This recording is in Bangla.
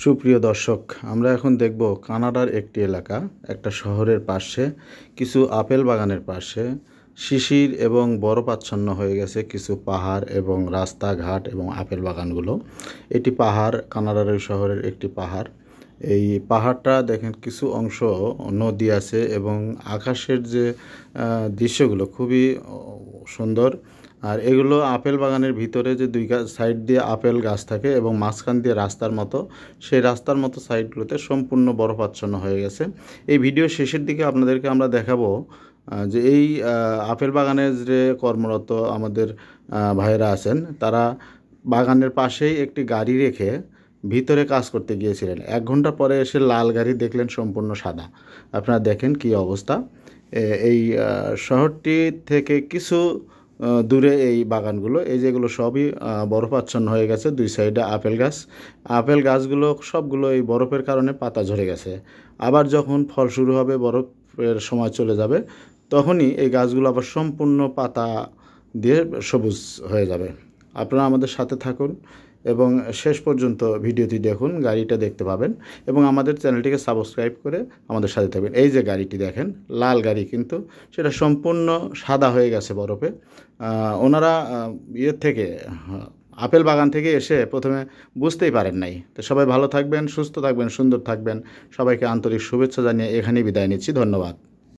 সুপ্রিয় দর্শক, আমরা এখন দেখব কানাডার একটি এলাকা, একটা শহরের পাশে কিছু আপেল বাগানের পাশে শিশির এবং বরফাচ্ছন্ন হয়ে গেছে কিছু পাহাড় এবং রাস্তাঘাট এবং আপেল বাগানগুলো। এটি পাহাড়, কানাডার এই শহরের একটি পাহাড়। এই পাহাড়টা দেখেন কিছু অংশ নদী আছে এবং আকাশের যে দৃশ্যগুলো খুবই সুন্দর। আর এগুলো আপেল বাগানের ভিতরে যে দুই সাইড দিয়ে আপেল গাছ থাকে এবং মাঝখান দিয়ে রাস্তার মতো, সেই রাস্তার মতো সাইডগুলোতে সম্পূর্ণ বরফাচ্ছন্ন হয়ে গেছে। এই ভিডিও শেষের দিকে আপনাদেরকে আমরা দেখাবো যে এই আপেল বাগানের যে কর্মরত আমাদের ভাইয়েরা আছেন, তারা বাগানের পাশেই একটি গাড়ি রেখে ভিতরে কাজ করতে গিয়েছিলেন। 1 ঘন্টা পরে এসে লাল গাড়ি দেখলেন সম্পূর্ণ সাদা। আপনারা দেখেন কি অবস্থা। এই শহরটি থেকে কিছু দূরে এই বাগানগুলো, এই যেগুলো সবই বরফাচ্ছন্ন হয়ে গেছে। 2 সাইডে আপেল গাছ, আপেল গাছগুলো সবগুলো এই বরফের কারণে পাতা ঝরে গেছে। আবার যখন ফল শুরু হবে, বরফের সময় চলে যাবে, তখনই এই গাছগুলো আবার সম্পূর্ণ পাতা দিয়ে সবুজ হয়ে যাবে। আপনারা আমাদের সাথে থাকুন এবং শেষ পর্যন্ত ভিডিওটি দেখুন, গাড়িটা দেখতে পাবেন এবং আমাদের চ্যানেলটিকে সাবস্ক্রাইব করে আমাদের সাথে থাকবেন। এই যে গাড়িটি দেখেন, লাল গাড়ি, কিন্তু সেটা সম্পূর্ণ সাদা হয়ে গেছে বরফে। ওনারা ইয়ের থেকে আপেল বাগান থেকে এসে প্রথমে বুঝতেই পারেন নাই। তো সবাই ভালো থাকবেন, সুস্থ থাকবেন, সুন্দর থাকবেন। সবাইকে আন্তরিক শুভেচ্ছা জানিয়ে এখানেই বিদায় নিচ্ছি। ধন্যবাদ।